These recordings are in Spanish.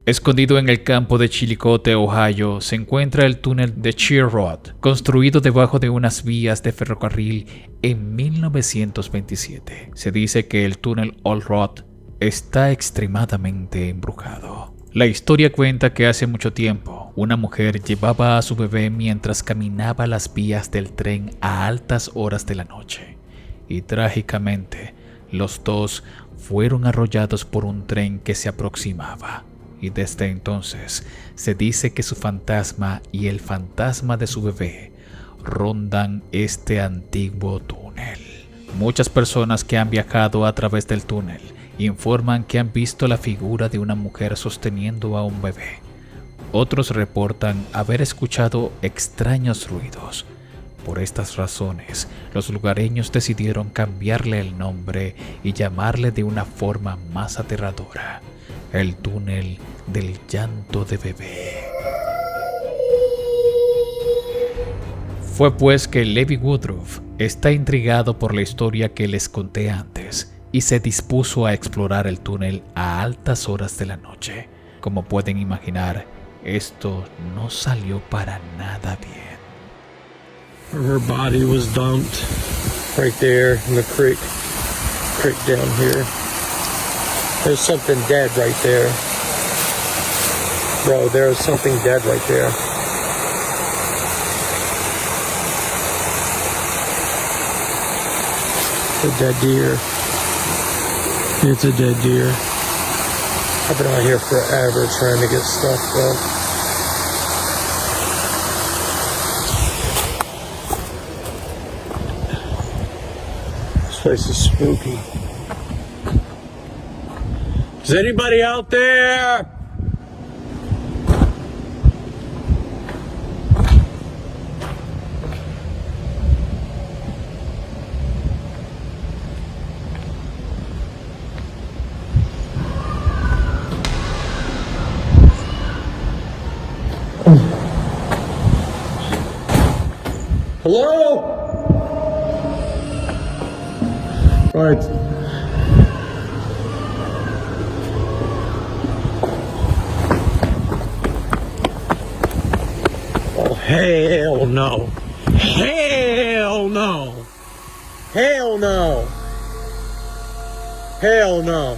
Escondido en el campo de Chillicothe, Ohio, se encuentra el túnel de Shear Road, construido debajo de unas vías de ferrocarril en 1927. Se dice que el túnel Old Road está extremadamente embrujado. La historia cuenta que hace mucho tiempo, una mujer llevaba a su bebé mientras caminaba las vías del tren a altas horas de la noche, y trágicamente, los dos fueron arrollados por un tren que se aproximaba. Y desde entonces se dice que su fantasma y el fantasma de su bebé rondan este antiguo túnel. Muchas personas que han viajado a través del túnel informan que han visto la figura de una mujer sosteniendo a un bebé. Otros reportan haber escuchado extraños ruidos. Por estas razones, los lugareños decidieron cambiarle el nombre y llamarle de una forma más aterradora: el túnel del llanto de bebé. Fue pues que Levi Woodruff está intrigado por la historia que les conté antes y se dispuso a explorar el túnel a altas horas de la noche. Como pueden imaginar, esto no salió para nada bien. Her body was dumped right there in the creek down here. There's something dead right there. Bro, there's something dead right there. A dead deer. It's a dead deer. I've been out here forever trying to get stuff, bro. This place is spooky. Is anybody out there? Hello? Right. Oh, hell no. Hell no. Hell no. Hell no.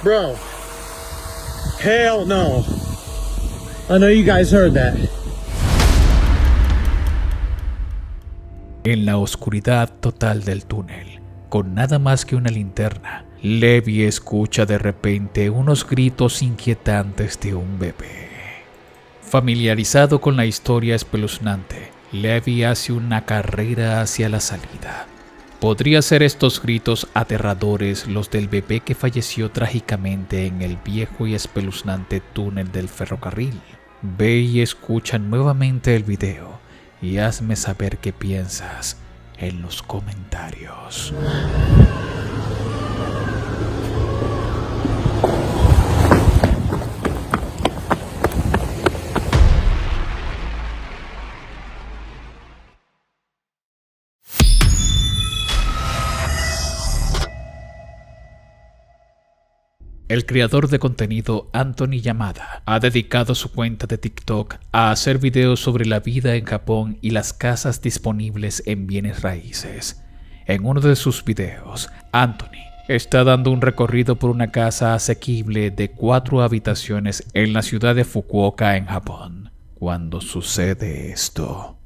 Bro. Hell no. I know you guys heard that. En la oscuridad total del túnel, con nada más que una linterna, Levi escucha de repente unos gritos inquietantes de un bebé. Familiarizado con la historia espeluznante, Levi hace una carrera hacia la salida. ¿Podría ser estos gritos aterradores los del bebé que falleció trágicamente en el viejo y espeluznante túnel del ferrocarril? Ve y escucha nuevamente el video y hazme saber qué piensas en los comentarios. El creador de contenido Anthony Yamada ha dedicado su cuenta de TikTok a hacer videos sobre la vida en Japón y las casas disponibles en bienes raíces. En uno de sus videos, Anthony está dando un recorrido por una casa asequible de 4 habitaciones en la ciudad de Fukuoka, en Japón, cuando sucede esto.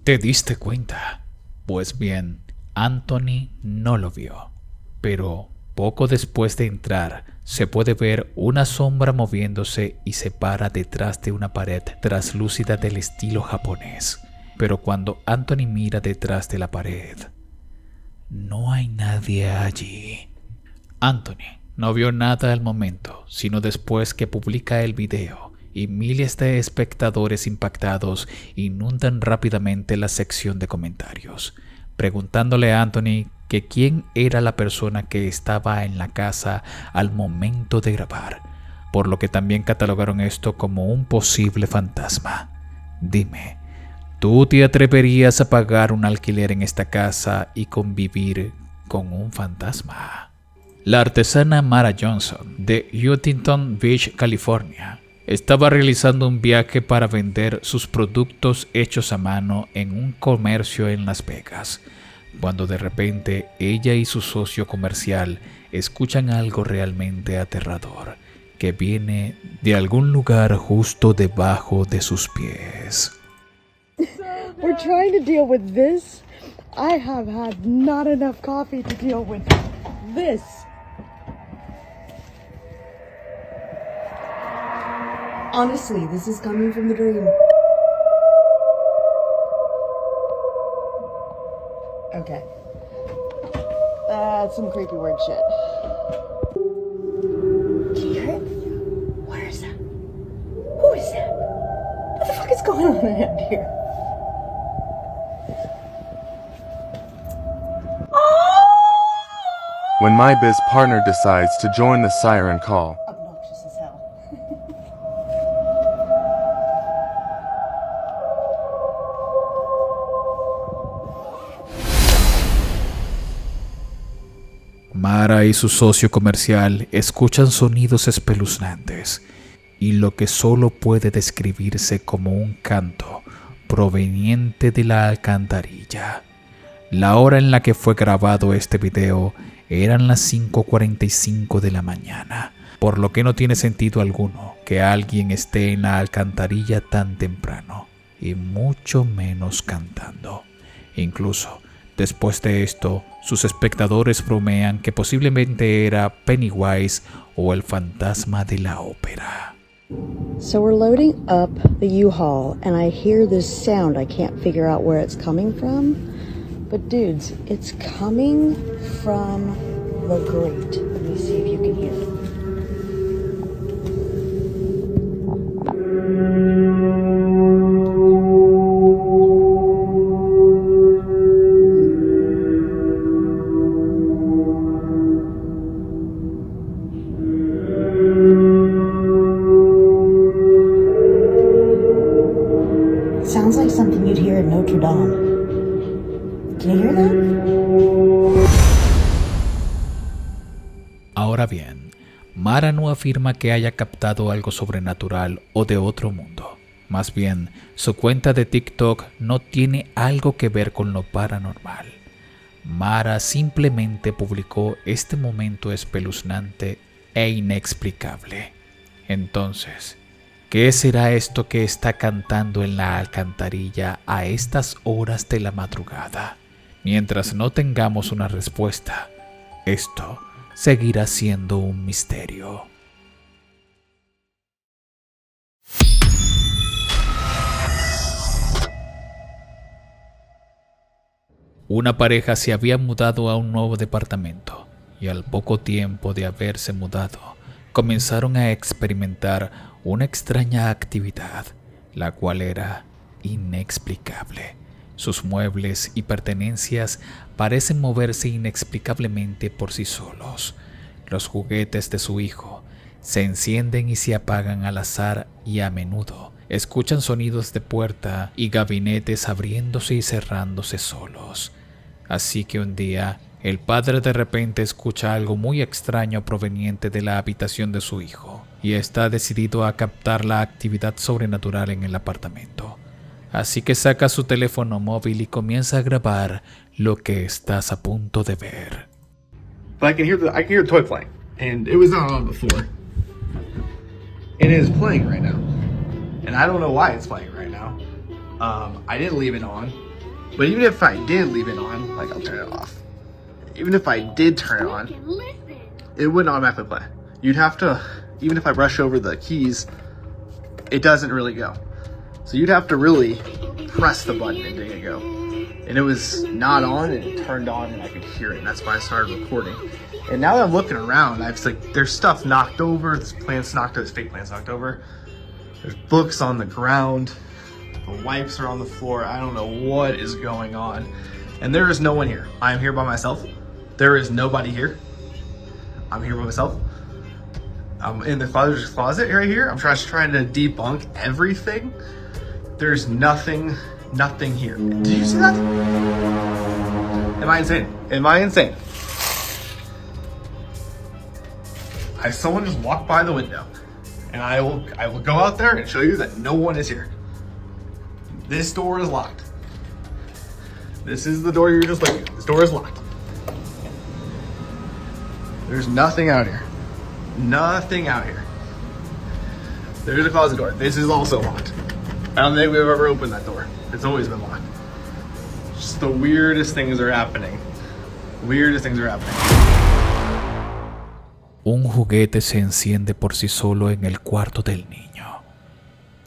¿Te diste cuenta? Pues bien, Anthony no lo vio, pero poco después de entrar se puede ver una sombra moviéndose y se para detrás de una pared traslúcida del estilo japonés. Pero cuando Anthony mira detrás de la pared, no hay nadie allí. Anthony No vio nada al momento, sino después que publica el video, y miles de espectadores impactados inundan rápidamente la sección de comentarios, preguntándole a Anthony que quién era la persona que estaba en la casa al momento de grabar, por lo que también catalogaron esto como un posible fantasma. Dime, ¿tú te atreverías a pagar un alquiler en esta casa y convivir con un fantasma? La artesana Mara Johnson, de Huntington Beach, California, estaba realizando un viaje para vender sus productos hechos a mano en un comercio en Las Vegas, cuando de repente ella y su socio comercial escuchan algo realmente aterrador que viene de algún lugar justo debajo de sus pies. We're trying to deal with this. I have had not enough coffee to deal with this. Honestly, this is coming from the dream. Okay. That's some creepy weird shit. Do you hear it? Where is that? Who is that? What the fuck is going on around here? When my biz partner decides to join the siren call. Obnoxious as hell. Mara y su socio comercial escuchan sonidos espeluznantes y lo que solo puede describirse como un canto proveniente de la alcantarilla. La hora en la que fue grabado este video eran las 5:45 de la mañana, por lo que no tiene sentido alguno que alguien esté en la alcantarilla tan temprano, y mucho menos cantando. Incluso después de esto, sus espectadores bromean que posiblemente era Pennywise o el fantasma de la ópera. So we're loading up the U-Haul and I hear this sound. I can't figure out where it's coming from. But dudes, it's coming from the grate. Let me see if you can hear it. Sounds like something you'd hear in Notre Dame. Can you hear that? Ahora bien, Mara no afirma que haya captado algo sobrenatural o de otro mundo. Más bien, su cuenta de TikTok no tiene algo que ver con lo paranormal. Mara simplemente publicó este momento espeluznante e inexplicable. Entonces, ¿qué será esto que está cantando en la alcantarilla a estas horas de la madrugada? Mientras no tengamos una respuesta, esto seguirá siendo un misterio. Una pareja se había mudado a un nuevo departamento y al poco tiempo de haberse mudado, comenzaron a experimentar una extraña actividad, la cual era inexplicable. Sus muebles y pertenencias parecen moverse inexplicablemente por sí solos. Los juguetes de su hijo se encienden y se apagan al azar y a menudo escuchan sonidos de puerta y gabinetes abriéndose y cerrándose solos. Así que un día, el padre de repente escucha algo muy extraño proveniente de la habitación de su hijo y está decidido a captar la actividad sobrenatural en el apartamento. Así que saca su teléfono móvil y comienza a grabar lo que estás a punto de ver. But I can hear the toy playing, and it was not on before, and it is playing right now, and I don't know why it's playing right now. I didn't leave it on, but even if I did leave it on, like I'll turn it off. Even if I did turn it on, it wouldn't automatically play. You'd have to, even if I brush over the keys, it doesn't really go. So you'd have to really press the button and make it go. And it was not on, and it turned on, and I could hear it. And that's why I started recording. And now that I'm looking around, I've like there's stuff knocked over, there's plants knocked over, there's fake plants knocked over. There's books on the ground. The wipes are on the floor. I don't know what is going on. And there is no one here. I am here by myself. There is nobody here. I'm here by myself. I'm in the closet right here. I'm trying to debunk everything. There's nothing here. Did you see that? Am I insane? Am I insane? Someone just walked by the window, and I will go out there and show you that no one is here. This door is locked. This is the door you're just looking at. This door is locked. There's nothing out here. Nothing out here. There's a closet door. This is also locked. I don't think we've ever opened that door. It's always been locked. Just the weirdest things are happening. Weirdest things are happening. Un juguete se enciende por sí solo en el cuarto del niño.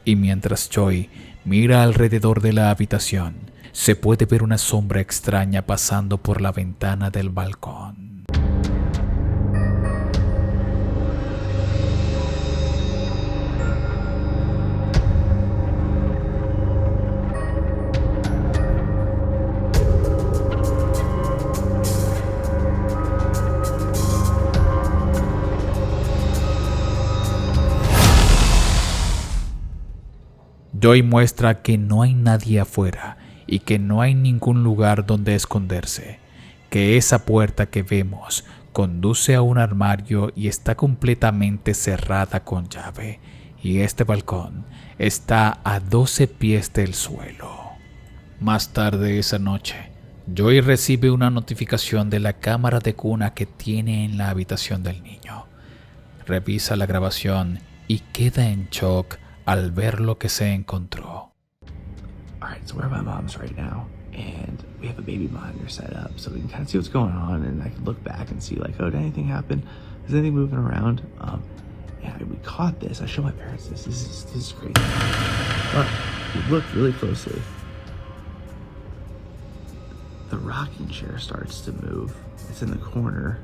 Y mientras Joy mira alrededor de la habitación, se puede ver una sombra extraña pasando por la ventana del balcón. Joy muestra que no hay nadie afuera y que no hay ningún lugar donde esconderse, que esa puerta que vemos conduce a un armario y está completamente cerrada con llave, y este balcón está a 12 pies del suelo. Más tarde esa noche, Joy recibe una notificación de la cámara de cuna que tiene en la habitación del niño. Revisa la grabación y queda en shock al ver lo que se encontró. Alright, so we're at my mom's right now, and we have a baby monitor set up, so we can kind of see what's going on, and I can look back and see, like, oh, did anything happen? Is anything moving around? Yeah, we caught this. I showed my parents this. This is crazy. But we looked really closely. The rocking chair starts to move. It's in the corner.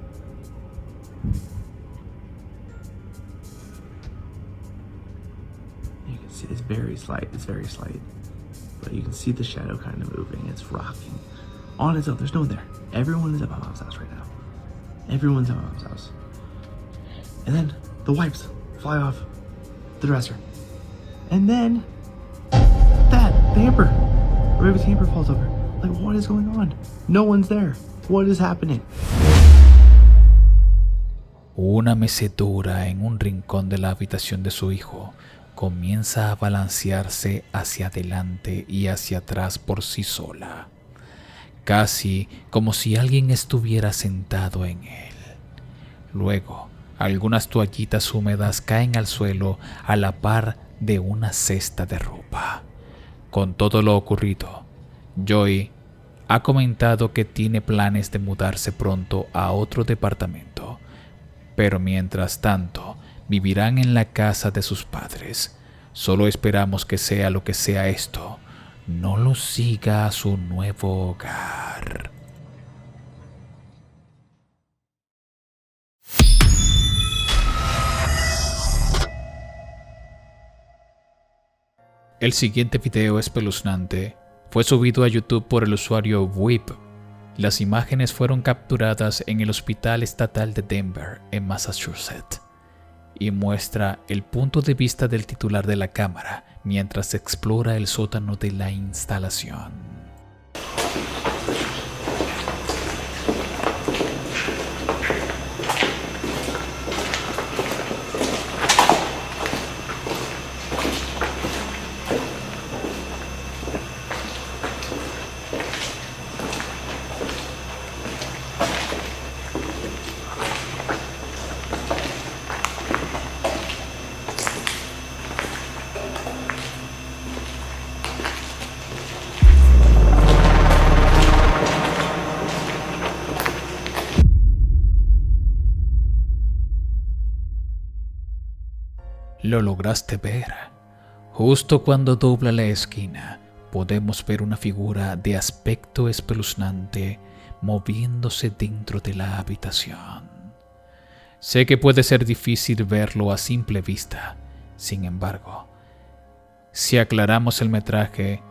You can see it's very slight, but you can see the shadow kind of moving. It's rocking on its own. There's no one there. Everyone is at my mom's house right now. Everyone's at my mom's house. And then the wipes fly off the dresser. And then the hamper, or maybe the hamper falls over. Like, what is going on? No one's there. What is happening? Una mecedora en un rincón de la habitación de su hijo comienza a balancearse hacia adelante y hacia atrás por sí sola, casi como si alguien estuviera sentado en él. Luego, algunas toallitas húmedas caen al suelo a la par de una cesta de ropa. Con todo lo ocurrido, Joy ha comentado que tiene planes de mudarse pronto a otro departamento, pero mientras tanto vivirán en la casa de sus padres. Solo esperamos que sea lo que sea esto, no los siga a su nuevo hogar. El siguiente video espeluznante fue subido a YouTube por el usuario Whip. Las imágenes fueron capturadas en el Hospital Estatal de Denver, en Massachusetts, y muestra el punto de vista del titular de la cámara mientras explora el sótano de la instalación. Lo lograste ver. Justo cuando dobla la esquina, podemos ver una figura de aspecto espeluznante moviéndose dentro de la habitación. Sé que puede ser difícil verlo a simple vista, sin embargo, si aclaramos el metraje,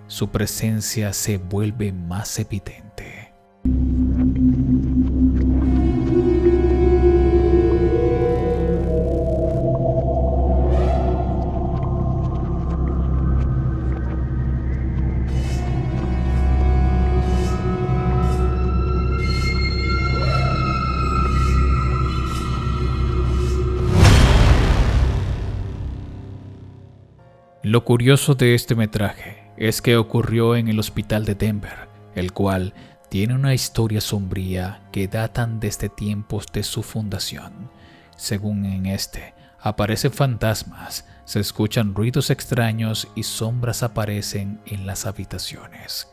su presencia se vuelve más evidente. Lo curioso de este metraje es que ocurrió en el hospital de Denver, el cual tiene una historia sombría que datan desde tiempos de su fundación. Según en este, aparecen fantasmas, se escuchan ruidos extraños y sombras aparecen en las habitaciones,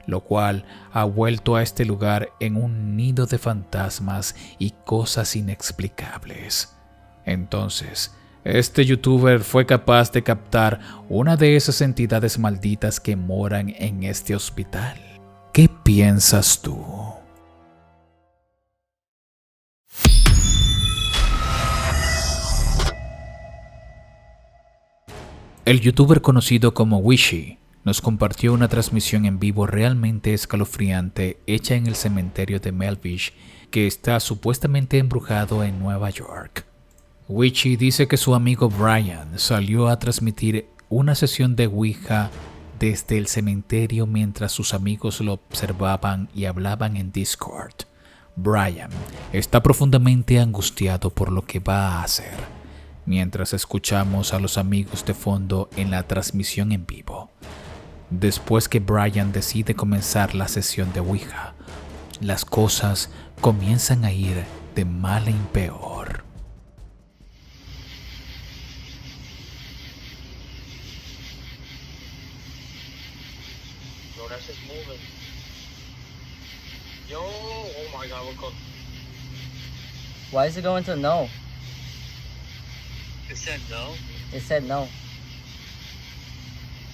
lo cual ha vuelto a este lugar en un nido de fantasmas y cosas inexplicables. Entonces, este youtuber fue capaz de captar una de esas entidades malditas que moran en este hospital. ¿Qué piensas tú? El youtuber conocido como Wishy nos compartió una transmisión en vivo realmente escalofriante hecha en el cementerio de Melvish, que está supuestamente embrujado en Nueva York. Wishy dice que su amigo Brian salió a transmitir una sesión de Ouija desde el cementerio mientras sus amigos lo observaban y hablaban en Discord. Brian está profundamente angustiado por lo que va a hacer, mientras escuchamos a los amigos de fondo en la transmisión en vivo. Después que Brian decide comenzar la sesión de Ouija, las cosas comienzan a ir de mal en peor. Bro, that's just moving. Yo, oh my god, look up. Why is it going to no? It said no. It said no.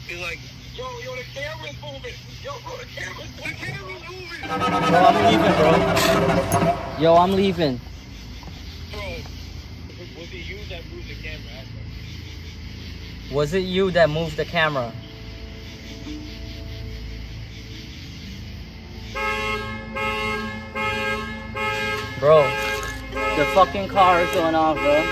He's like, yo, the camera's moving. Yo, the camera's moving. Bro, I'm leaving, bro. Yo, I'm leaving. Bro, was it you that moved the camera? Was it you that moved the camera? Bro, the fucking car is going off, bro.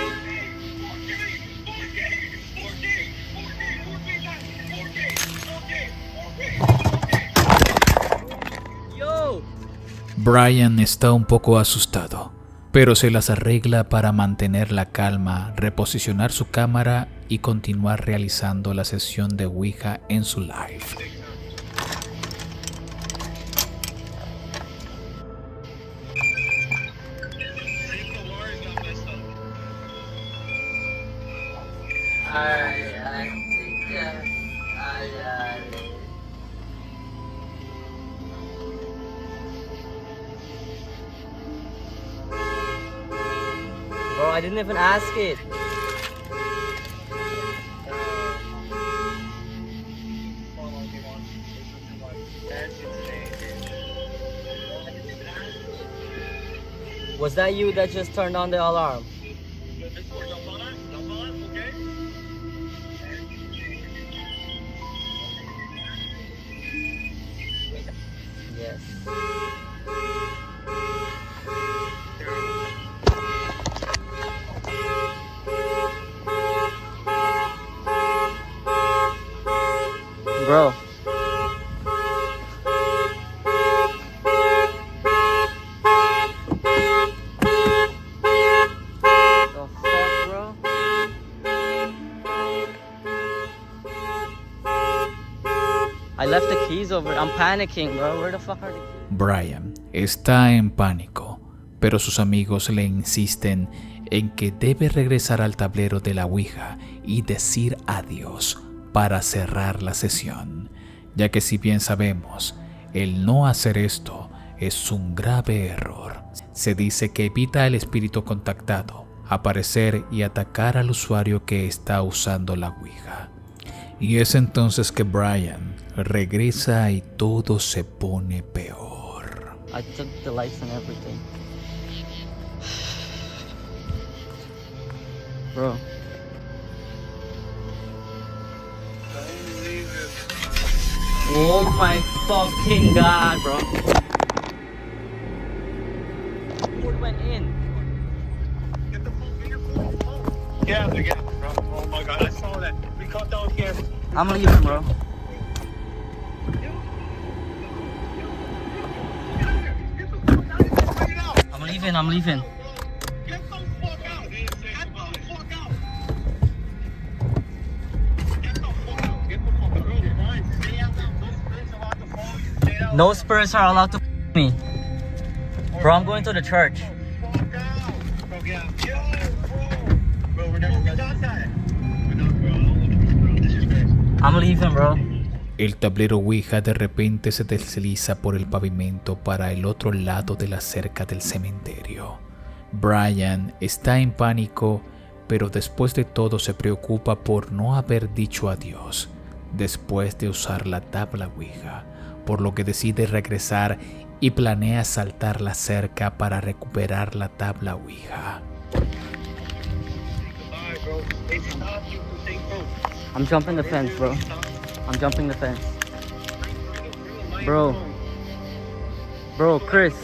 Yo! Brian está un poco asustado, pero se las arregla para mantener la calma, reposicionar su cámara y continuar realizando la sesión de Ouija en su live. Bro, I didn't even ask it. Was that you that just turned on the alarm? Yes. Bro. The fuck, bro? I left the keys over. I'm panicking, bro. Where the fuck are the keys? Brian está en pánico, pero sus amigos le insisten en que debe regresar al tablero de la Ouija y decir adiós para cerrar la sesión, ya que si bien sabemos, el no hacer esto es un grave error. Se dice que evita al espíritu contactado aparecer y atacar al usuario que está usando la Ouija. Y es entonces que Brian regresa y todo se pone peor. I took the lights and everything. Bro. Oh my fucking god, bro. Board went in. Get the phone. Yeah, bro. Oh my god, I saw that. We caught down here. I'm leaving, bro. I'm leaving. Get the fuck out. Get the fuck out. Get the fuck out. Get the fuck out. Stay out there. Those spirits are allowed to follow you. Stay out. No spirits are allowed to me. Bro, I'm going to the church. Fuck out. Bro, get out. Yo, bro. Bro, we're never gonna stop that. We're not, bro. I don't look at this, bro. This is crazy. I'm leaving, bro. El tablero Ouija de repente se desliza por el pavimento para el otro lado de la cerca del cementerio. Brian está en pánico, pero después de todo se preocupa por no haber dicho adiós después de usar la tabla Ouija, por lo que decide regresar y planea saltar la cerca para recuperar la tabla Ouija. I'm jumping the fence, bro. I'm jumping the fence. Bro. Bro, Chris.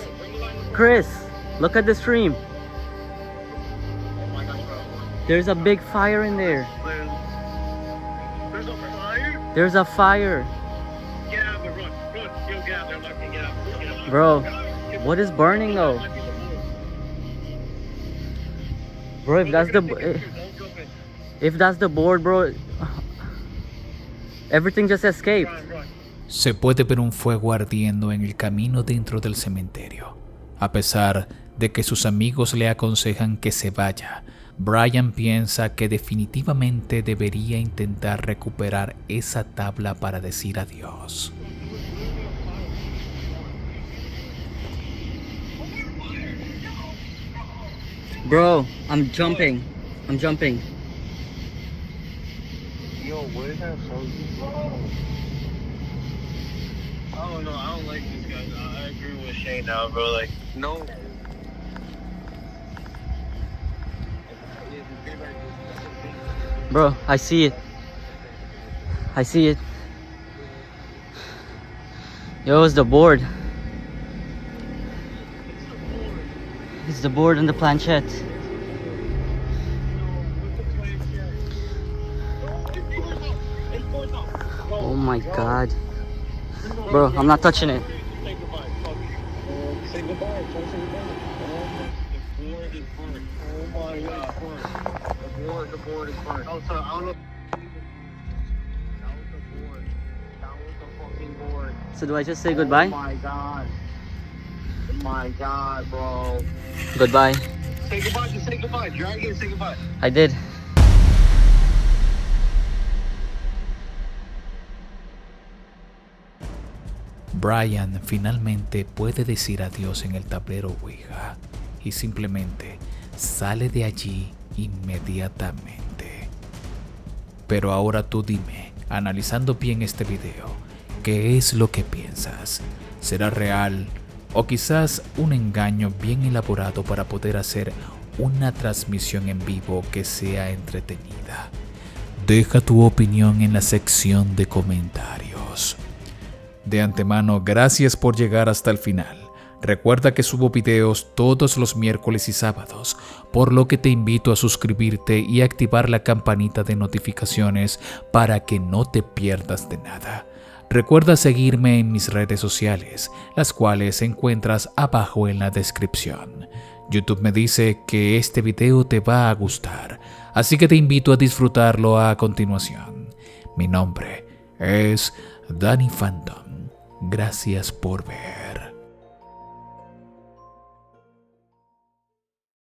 Chris, look at the stream. There's a big fire in there. There's a fire? There's a fire. Get out, but run. Run. Yo, get out there. I'm not gonna get out. Get out. Bro, what is burning though? Bro, if that's the board, bro, everything just escaped. Se puede ver un fuego ardiendo en el camino dentro del cementerio. A pesar de que sus amigos le aconsejan que se vaya, Brian piensa que definitivamente debería intentar recuperar esa tabla para decir adiós. Bro, I'm jumping. I'm jumping. Yo, what is that song? I don't know. I don't like this guy. I agree with Shane now, bro. Like, no. Bro, I see it. I see it. Yo, it's the board. It's the board and the planchette. Oh my god. Bro, I'm not touching it. Say goodbye. Fuck you. Say goodbye. Try to say goodbye. The board is burnt. Oh my god. The board is burnt. Oh, so I don't know. That was the board. That was the fucking board. So do I just say goodbye? Oh my god. My god, bro. Goodbye. Say goodbye. Just say goodbye. Try again. Say goodbye. I did. Brian finalmente puede decir adiós en el tablero Ouija y simplemente sale de allí inmediatamente. Pero ahora tú dime, analizando bien este video, ¿qué es lo que piensas? ¿Será real o quizás un engaño bien elaborado para poder hacer una transmisión en vivo que sea entretenida? Deja tu opinión en la sección de comentarios. De antemano, gracias por llegar hasta el final. Recuerda que subo videos todos los miércoles y sábados, por lo que te invito a suscribirte y activar la campanita de notificaciones para que no te pierdas de nada. Recuerda seguirme en mis redes sociales, las cuales encuentras abajo en la descripción. YouTube me dice que este video te va a gustar, así que te invito a disfrutarlo a continuación. Mi nombre es Danny Phantom. Gracias por ver.